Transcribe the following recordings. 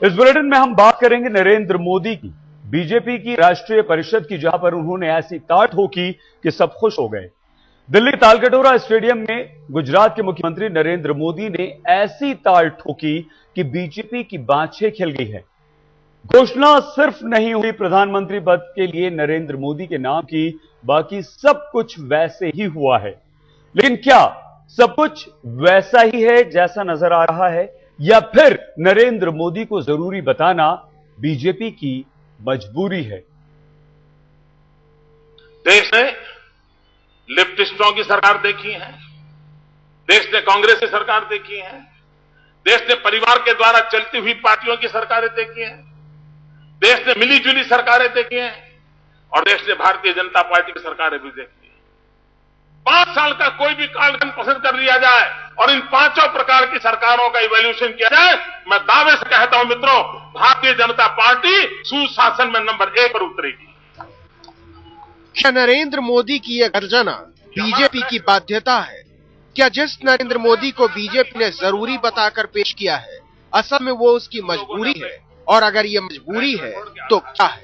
इस बुलेटिन में हम बात करेंगे नरेंद्र मोदी की, बीजेपी की राष्ट्रीय परिषद की, जहां पर उन्होंने ऐसी ताड़ ठोकी कि सब खुश हो गए। दिल्ली तालकटोरा स्टेडियम में गुजरात के मुख्यमंत्री नरेंद्र मोदी ने ऐसी ताड़ ठोकी कि बीजेपी की बाछें खिल गई है। घोषणा सिर्फ नहीं हुई प्रधानमंत्री पद के लिए नरेंद्र मोदी के नाम की, बाकी सब कुछ वैसे ही हुआ है। लेकिन क्या सब कुछ वैसा ही है जैसा नजर आ रहा है, या फिर नरेंद्र मोदी को जरूरी बताना बीजेपी की मजबूरी है? देश ने लेफ्टिस्टों की सरकार देखी है, देश ने कांग्रेस की सरकार देखी है, देश ने परिवार के द्वारा चलती हुई पार्टियों की सरकारें देखी हैं, देश ने मिलीजुली सरकारें देखी हैं और देश ने भारतीय जनता पार्टी की सरकारें भी देखी हैं। 5 साल का कोई भी कालखंड पसंद कर लिया जाए और इन पांचों प्रकार की सरकारों का इवैल्यूएशन किया जाए, मैं दावे से कहता हूं मित्रों, भारतीय जनता पार्टी सुशासन में नंबर 1 पर उतरेगी। क्या नरेंद्र मोदी की यह गर्जना बीजेपी की बाध्यता है? क्या जिस नरेंद्र मोदी को बीजेपी ने जरूरी बताकर पेश किया है, असल में वो उसकी मजबूरी है? और अगर ये मजबूरी है तो क्या है?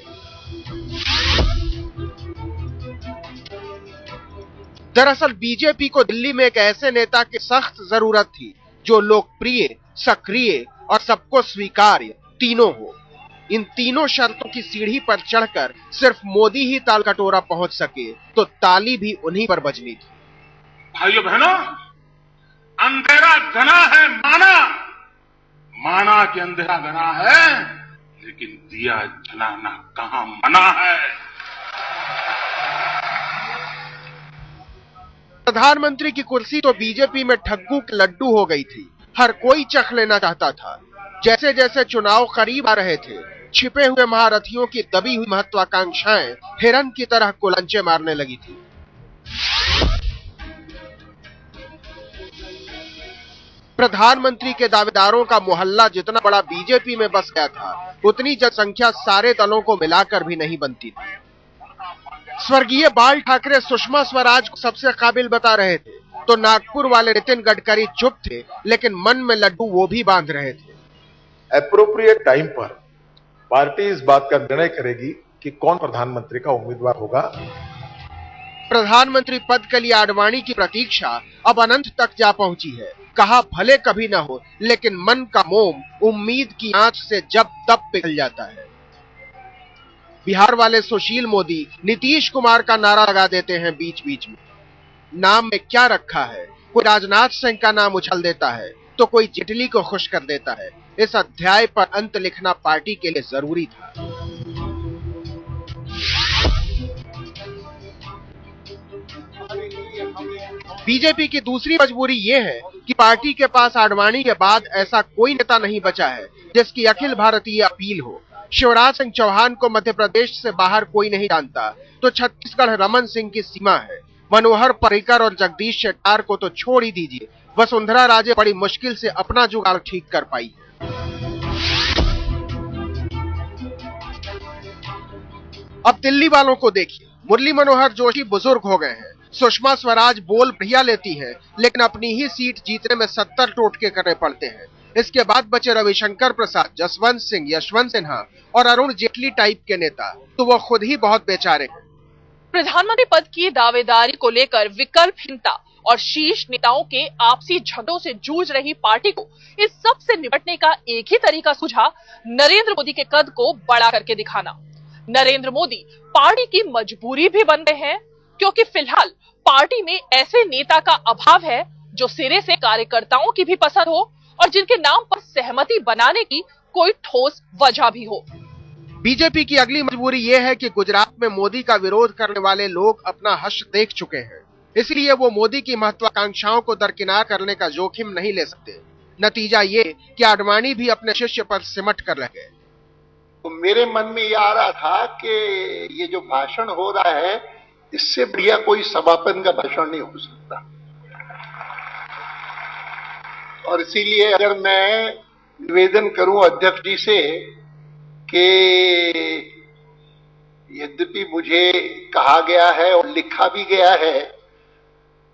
दरअसल बीजेपी को दिल्ली में एक ऐसे नेता की सख्त जरूरत थी जो लोकप्रिय, सक्रिय और सबको स्वीकार्य तीनों हो। इन तीनों शर्तों की सीढ़ी पर चढ़कर सिर्फ मोदी ही तालकटोरा पहुंच सके तो ताली भी उन्हीं पर बजनी थी। भाइयों बहनों, अंधेरा घना है माना कि अंधेरा घना है, लेकिन दिया जलाना कहां मना है। प्रधानमंत्री की कुर्सी तो बीजेपी में ठग्गू के लड्डू हो गई थी। हर कोई चख लेना चाहता था। जैसे जैसे चुनाव करीब आ रहे थे, छिपे हुए महारथियों की दबी हुई महत्वाकांक्षाएं हिरन की तरह कुलंचे मारने लगी थी। प्रधानमंत्री के दावेदारों का मोहल्ला जितना बड़ा बीजेपी में बस गया था, उतनी जनसंख्या सारे दलों को मिलाकर भी नहीं बनती थी। स्वर्गीय बाल ठाकरे सुषमा स्वराज को सबसे काबिल बता रहे थे तो नागपुर वाले नितिन गडकरी चुप थे, लेकिन मन में लड्डू वो भी बांध रहे थे। एप्रोप्रिएट टाइम पर पार्टी इस बात का निर्णय करेगी कि कौन प्रधानमंत्री का उम्मीदवार होगा। प्रधानमंत्री पद के लिए आडवाणी की प्रतीक्षा अब अनंत तक जा पहुंची है। कहा भले कभी ना हो, लेकिन मन का मोम उम्मीद की आंच से जब तब पिघल जाता है। बिहार वाले सुशील मोदी नीतीश कुमार का नारा लगा देते हैं बीच बीच में। नाम में क्या रखा है? कोई राजनाथ सिंह का नाम उछल देता है तो कोई जेटली को खुश कर देता है। इस अध्याय पर अंत लिखना पार्टी के लिए जरूरी था। बीजेपी की दूसरी मजबूरी यह है कि पार्टी के पास आडवाणी के बाद ऐसा कोई नेता नहीं बचा है जिसकी अखिल भारतीय अपील हो। शिवराज सिंह चौहान को मध्य प्रदेश से बाहर कोई नहीं जानता तो छत्तीसगढ़ रमन सिंह की सीमा है। मनोहर पर्रिकर और जगदीश शेट्टार को तो छोड़ ही दीजिए, वसुंधरा राजे बड़ी मुश्किल से अपना जुगाड़ ठीक कर पाई। अब दिल्ली वालों को देखिए, मुरली मनोहर जोशी बुजुर्ग हो गए हैं। सुषमा स्वराज बोल बढ़िया लेती हैं, लेकिन अपनी ही सीट जीतने में 70 टोटके करने पड़ते हैं। इसके बाद बचे रविशंकर प्रसाद, जसवंत सिंह, यशवंत सिन्हा और अरुण जेटली टाइप के नेता, तो वो खुद ही बहुत बेचारे हैं। प्रधानमंत्री पद की दावेदारी को लेकर विकल्पहीनता और शीर्ष नेताओं के आपसी झगड़ों से जूझ रही पार्टी को इस सब से निपटने का एक ही तरीका सूझा, नरेंद्र मोदी के कद को बड़ा करके दिखाना। नरेंद्र मोदी पार्टी की मजबूरी भी बन गए हैं, क्योंकि फिलहाल पार्टी में ऐसे नेता का अभाव है जो सिरे से कार्यकर्ताओं की भी पसंद हो और जिनके नाम पर सहमति बनाने की कोई ठोस वजह भी हो। बीजेपी की अगली मजबूरी यह है कि गुजरात में मोदी का विरोध करने वाले लोग अपना हश्र देख चुके हैं, इसलिए वो मोदी की महत्वाकांक्षाओं को दरकिनार करने का जोखिम नहीं ले सकते। नतीजा ये कि आडवाणी भी अपने शिष्य पर सिमट कर रह गए। तो मेरे मन में ये आ रहा था कि ये जो भाषण हो रहा है, इससे बढ़िया कोई समापन का भाषण नहीं हो सकता। और इसीलिए अगर मैं निवेदन करूं अध्यक्ष जी से कि यद्यपि मुझे कहा गया है और लिखा भी गया है,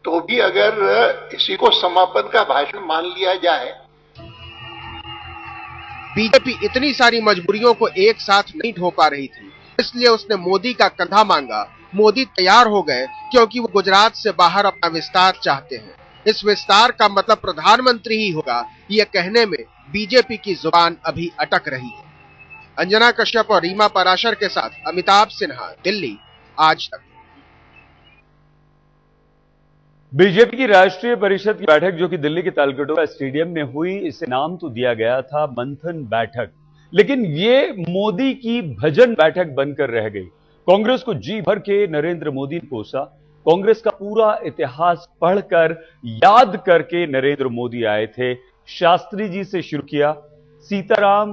तो भी अगर इसी को समापन का भाषण मान लिया जाए। बीजेपी इतनी सारी मजबूरियों को एक साथ नहीं ढो पा रही थी, इसलिए उसने मोदी का कंधा मांगा। मोदी तैयार हो गए क्योंकि वो गुजरात से बाहर अपना विस्तार चाहते हैं। इस विस्तार का मतलब प्रधानमंत्री ही होगा, ये कहने में बीजेपी की जुबान अभी अटक रही है। अंजना कश्यप और रीमा पराशर के साथ अमिताभ सिन्हा, दिल्ली, आज तक। बीजेपी की राष्ट्रीय परिषद की बैठक जो कि दिल्ली के तालकटोरा स्टेडियम में हुई, इसे नाम तो दिया गया था मंथन बैठक, लेकिन ये मोदी की भजन बैठक बनकर रह गई। कांग्रेस को जी भर के नरेंद्र मोदी ने कोसा। कांग्रेस का पूरा इतिहास पढ़कर याद करके नरेंद्र मोदी आए थे। शास्त्री जी से शुरू किया, सीताराम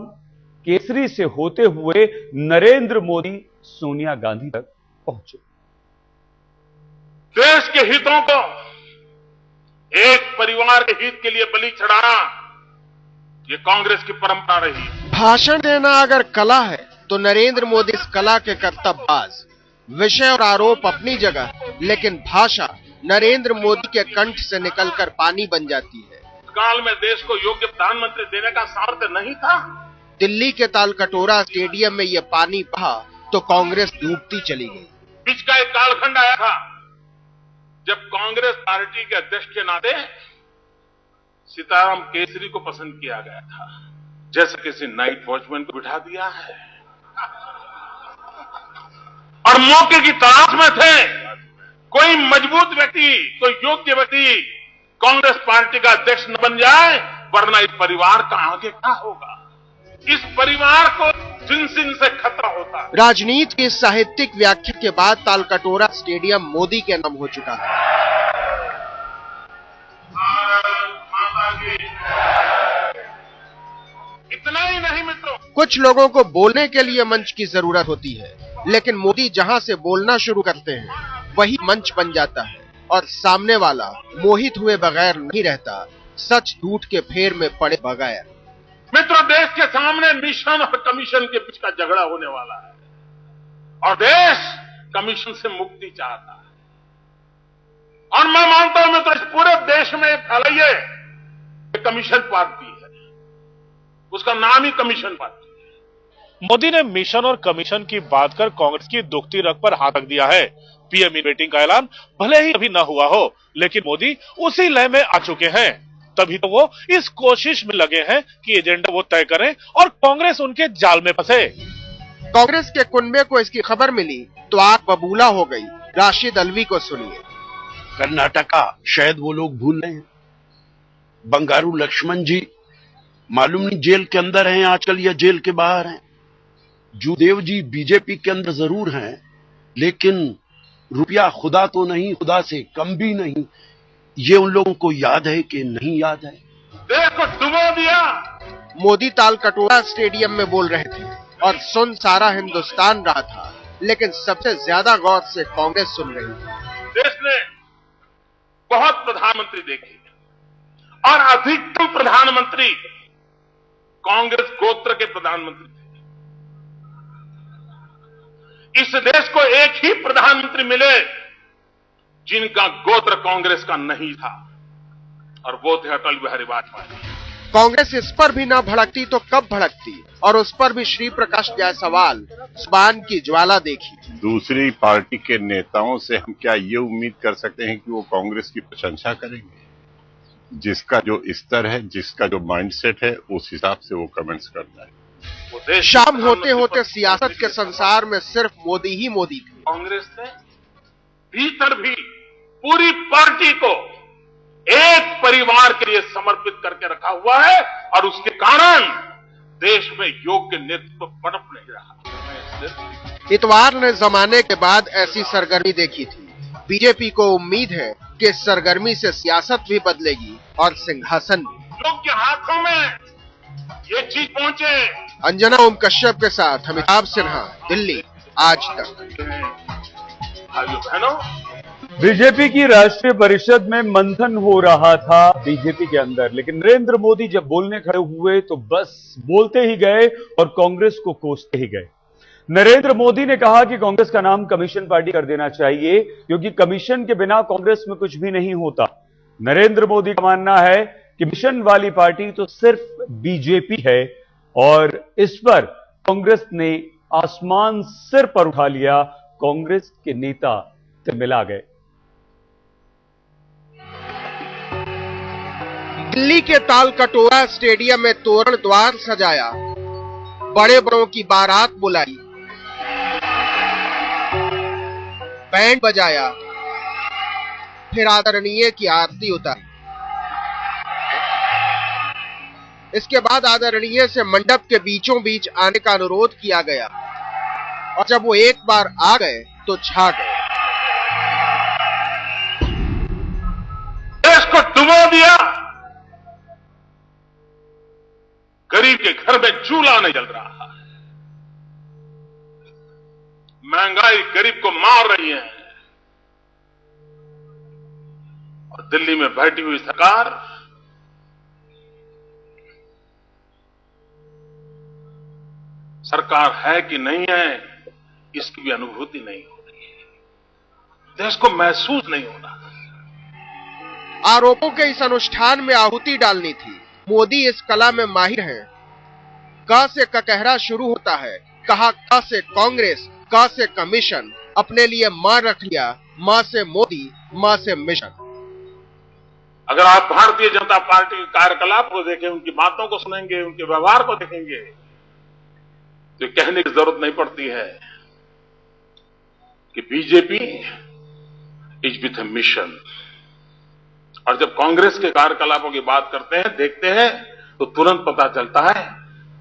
केसरी से होते हुए नरेंद्र मोदी सोनिया गांधी तक पहुंचे। देश के हितों को एक परिवार के हित के लिए बलि चढ़ाना, ये कांग्रेस की परंपरा रही। भाषण देना अगर कला है तो नरेंद्र मोदी इस कला के कर्तव्यबाज। विषय और आरोप अपनी जगह, लेकिन भाषा नरेंद्र मोदी के कंठ से निकलकर पानी बन जाती है। काल में देश को योग्य प्रधानमंत्री देने का सामर्थ्य नहीं था। दिल्ली के तालकटोरा स्टेडियम में ये पानी बहा तो कांग्रेस डूबती चली गई। बीच का एक कालखंड आया था जब कांग्रेस पार्टी के अध्यक्ष के नाते सीताराम केसरी को पसंद किया गया था, जैसे किसी नाइट वॉचमैन को बिठा दिया है, और मौके की तलाश में थे। कोई मजबूत व्यक्ति, कोई योग्य व्यक्ति कांग्रेस पार्टी का अध्यक्ष न बन जाए, वरना इस परिवार का आगे क्या होगा। इस परिवार को जिन से खतरा होता है। राजनीति की साहित्यिक व्याख्या के बाद तालकटोरा स्टेडियम मोदी के नाम हो चुका है। इतना ही नहीं मित्रों, कुछ लोगों को बोलने के लिए मंच की जरूरत होती है, लेकिन मोदी जहां से बोलना शुरू करते हैं वही मंच बन जाता है और सामने वाला मोहित हुए बगैर नहीं रहता, सच झूठ के फेर में पड़े बगैर। मित्रों, देश के सामने मिशन और कमीशन के बीच का झगड़ा होने वाला है और देश कमीशन से मुक्ति चाहता है। और मैं मानता हूं मित्रों, इस पूरे देश में फैलाइए कमीशन पार्टी है, उसका नाम ही कमीशन पार्टी है। मोदी ने मिशन और कमीशन की बात कर कांग्रेस की दुखती रग पर हाथ रख दिया है। पीएम इन वेटिंग का ऐलान भले ही अभी न हुआ हो, लेकिन मोदी उसी लय में आ चुके हैं। तभी तो वो इस कोशिश में लगे हैं कि एजेंडा वो तय करें और कांग्रेस उनके जाल में फंसे। कांग्रेस के कुनबे को इसकी खबर मिली तो आग बबूला हो गई। राशिद अलवी को सुनिए। कर्नाटका शायद वो लोग भूल रहे हैं। बंगारू लक्ष्मण जी मालूम नहीं जेल के अंदर हैं आजकल या जेल के बाहर हैं। जूदेव जी बीजेपी के अंदर जरूर हैं, लेकिन रुपया खुदा तो नहीं, खुदा से कम भी नहीं। ये उन लोगों को याद है कि नहीं याद है? देश को डुबो दिया। मोदी तालकटोरा स्टेडियम में बोल रहे थे और सुन सारा हिंदुस्तान रहा था, लेकिन सबसे ज्यादा गौर से कांग्रेस सुन रही थी। देश ने बहुत प्रधानमंत्री देखे और अधिकतम प्रधानमंत्री कांग्रेस गोत्र के प्रधानमंत्री थे। इस देश को एक ही प्रधानमंत्री मिले जिनका गोत्र कांग्रेस का नहीं था, और वो थे अटल बिहारी वाजपेयी। कांग्रेस इस पर भी ना भड़कती तो कब भड़कती, और उस पर भी श्री प्रकाश जायसवाल जुबान की ज्वाला देखी। दूसरी पार्टी के नेताओं से हम क्या ये उम्मीद कर सकते हैं कि वो कांग्रेस की प्रशंसा करेंगे? जिसका जो स्तर है, जिसका जो माइंडसेट है, उस हिसाब से वो कमेंट्स करता है। शाम होते होते सियासत के संसार में सिर्फ मोदी ही मोदी थे। कांग्रेस ने भीतर भी पूरी पार्टी को एक परिवार के लिए समर्पित करके रखा हुआ है, और उसके कारण देश में योग्य नेतृत्व पनप नहीं रहा। इतवार ने जमाने के बाद ऐसी सरगर्मी देखी थी। बीजेपी को उम्मीद है कि इस सरगर्मी से सियासत भी बदलेगी और सिंहासन भी। लोग के हाथों में ये चीज पहुंचे। अंजना ओम कश्यप के साथ अमिताभ सिन्हा, दिल्ली, आज तक। भाइयों बहनों, बीजेपी की राष्ट्रीय परिषद में मंथन हो रहा था बीजेपी के अंदर, लेकिन नरेंद्र मोदी जब बोलने खड़े हुए तो बस बोलते ही गए और कांग्रेस को कोसते ही गए। नरेंद्र मोदी ने कहा कि कांग्रेस का नाम कमीशन पार्टी कर देना चाहिए, क्योंकि कमीशन के बिना कांग्रेस में कुछ भी नहीं होता। नरेंद्र मोदी का मानना है कि मिशन वाली पार्टी तो सिर्फ बीजेपी है, और इस पर कांग्रेस ने आसमान सिर पर उठा लिया। कांग्रेस के नेता तिलमिला गए। दिल्ली के तालकटोरा स्टेडियम में तोरण द्वार सजाया, बड़े बड़ों की बारात बुलाई, बैंड बजाया, फिर आदरणीय की आरती उतारी। इसके बाद आदरणीय से मंडप के बीचों बीच आने का अनुरोध किया गया और जब वो एक बार आ गए तो छा गए। देश को डुबो दिया। गरीब के घर में चूल्हा नहीं जल रहा है। महंगाई गरीब को मार रही है और दिल्ली में बैठी हुई सरकार है कि नहीं है, इसकी भी अनुभूति नहीं हो रही है। देश को महसूस नहीं हो रहा। आरोपों के इस अनुष्ठान में आहुति डालनी थी। मोदी इस कला में माहिर हैं। क से ककहरा शुरू होता है, कहा क से कांग्रेस, क से कमीशन, अपने लिए मां रख लिया, मां से मोदी, मां से मिशन। अगर आप भारतीय जनता पार्टी के कार्यकलाप को देखें, उनकी बातों को सुनेंगे, उनके व्यवहार को देखेंगे, तो कहने की जरूरत नहीं पड़ती है कि BJP is with A mission. और जब कांग्रेस के कार्यकलापों की बात करते हैं, देखते हैं, तो तुरंत पता चलता है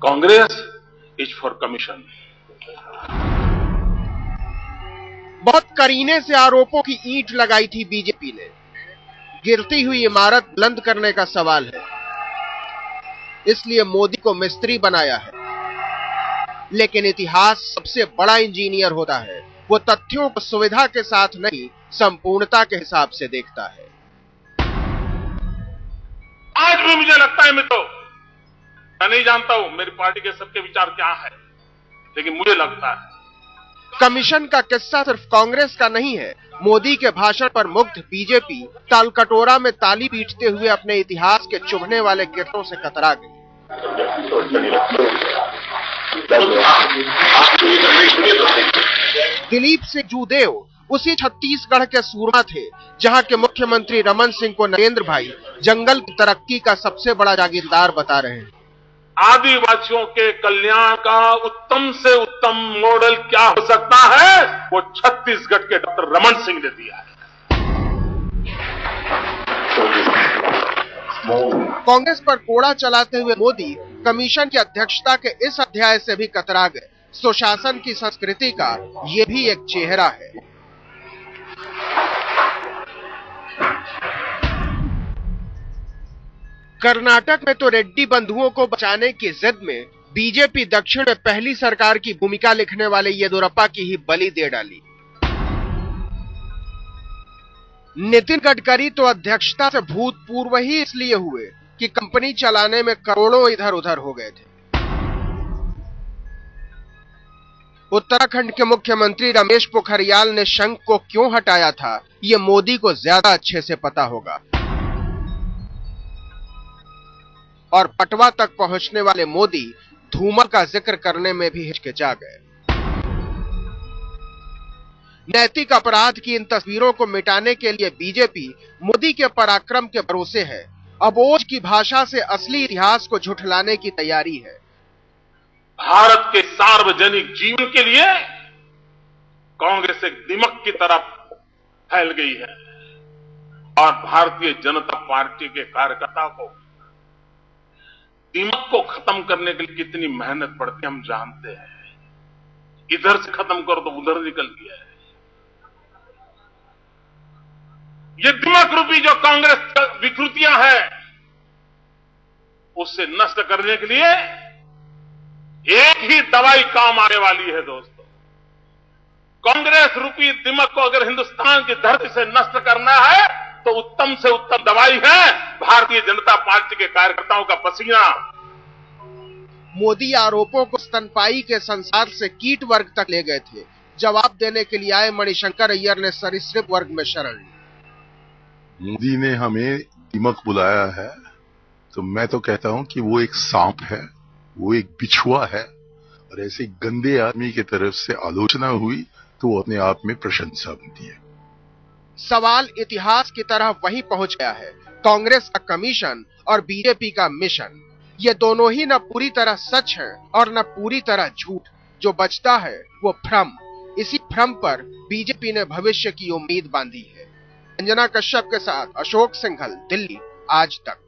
कांग्रेस इज फॉर कमीशन। बहुत करीने से आरोपों की ईंट लगाई थी बीजेपी ने। गिरती हुई इमारत बुलंद करने का सवाल है, इसलिए मोदी को मिस्त्री बनाया है। लेकिन इतिहास सबसे बड़ा इंजीनियर होता है। वो तथ्यों को सुविधा के साथ नहीं, संपूर्णता के हिसाब से देखता है। आज भी मुझे लगता है, मैं नहीं जानता हूं मेरी पार्टी के सबके विचार क्या है, लेकिन मुझे लगता है कमीशन का किस्सा सिर्फ कांग्रेस का नहीं है। मोदी के भाषण पर मुग्ध बीजेपी तालकटोरा में ताली पीटते हुए अपने इतिहास के चुभने वाले गिरतों से कतरा गई। दिलीप सिंह जूदेव उसी छत्तीसगढ़ के सूरमा थे, जहां के मुख्यमंत्री रमन सिंह को नरेंद्र भाई जंगल की तरक्की का सबसे बड़ा जागीरदार बता रहे हैं। आदिवासियों के कल्याण का उत्तम से उत्तम मॉडल क्या हो सकता है, वो छत्तीसगढ़ के डॉक्टर रमन सिंह ने दिया है। कांग्रेस पर कोड़ा चलाते हुए मोदी कमीशन की अध्यक्षता के इस अध्याय से भी कतरा गए। सुशासन की संस्कृति का ये भी एक चेहरा है। कर्नाटक में तो रेड्डी बंधुओं को बचाने की जिद में बीजेपी दक्षिण में पहली सरकार की भूमिका लिखने वाले येदियुरप्पा की ही बलि दे डाली। नितिन गडकरी तो अध्यक्षता से भूतपूर्व ही इसलिए हुए कि कंपनी चलाने में करोड़ों इधर उधर हो गए थे। उत्तराखंड के मुख्यमंत्री रमेश पोखरियाल ने शंख को क्यों हटाया था, ये मोदी को ज्यादा अच्छे से पता होगा। और पटवा तक पहुंचने वाले मोदी धूमल का जिक्र करने में भी हिचकिचा गए। नैतिक अपराध की इन तस्वीरों को मिटाने के लिए बीजेपी मोदी के पराक्रम के भरोसे है। अबोझ की भाषा से असली इतिहास को झुठलाने की तैयारी है। भारत के सार्वजनिक जीवन के लिए कांग्रेस एक दिमक की तरफ फैल गई है और भारतीय जनता पार्टी के कार्यकर्ता को दिमक को खत्म करने के लिए कितनी मेहनत पड़ती है हम जानते हैं। इधर से खत्म करो तो उधर निकल गया है। ये दिमक रूपी जो कांग्रेस विकृतियां हैं, उससे नष्ट करने के लिए एक ही दवाई काम आने वाली है दोस्तों। कांग्रेस रूपी दिमक को अगर हिंदुस्तान की धरती से नष्ट करना है तो उत्तम से उत्तम दवाई है भारतीय जनता पार्टी के कार्यकर्ताओं का पसीना। मोदी आरोपों को स्तनपाई के संसार से कीट वर्ग तक ले गए थे। जवाब देने के लिए आए मणिशंकर अय्यर ने सरीसृप वर्ग में शरण ली। मोदी ने हमें दिमक बुलाया है तो मैं तो कहता हूं कि वो एक सांप है वो एक बिछुआ है, और ऐसे गंदे आदमी की तरफ से आलोचना हुई तो वो अपने आप में प्रशंसा बनती है। सवाल इतिहास की तरह वहीं पहुंच गया है। कांग्रेस का कमीशन और बीजेपी का मिशन, ये दोनों ही न पूरी तरह सच हैं और न पूरी तरह झूठ। जो बचता है वो भ्रम। इसी भ्रम पर बीजेपी ने भविष्य की उम्मीद बांधी है। अंजना कश्यप के साथ अशोक सिंघल, दिल्ली आज तक।